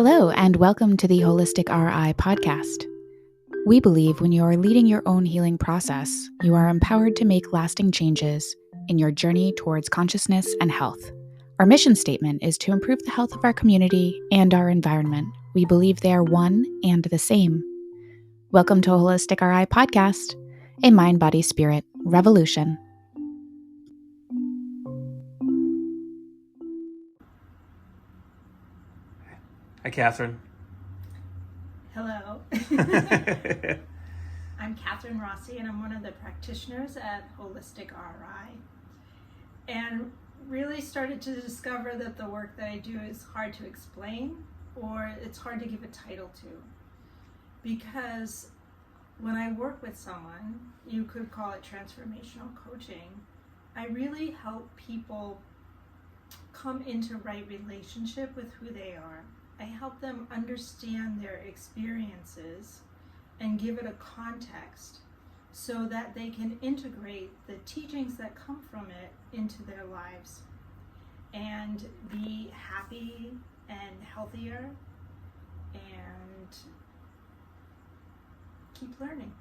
Hello, and welcome to the Holistic RI podcast. We believe when you are leading your own healing process, you are empowered to make lasting changes in your journey towards consciousness and health. Our mission statement is to improve the health of our community and our environment. We believe they are one and the same. Welcome to Holistic RI podcast, a mind, body, spirit revolution. Hi, Catherine. Hello. I'm Catherine Rossi, and I'm one of the practitioners at Holistic RI. And really started to discover that the work that I do is hard to explain, or it's hard to give a title to. Because when I work with someone, you could call it transformational coaching, I really help people come into right relationship with who they are. I help them understand their experiences and give it a context so that they can integrate the teachings that come from it into their lives and be happy and healthier and keep learning.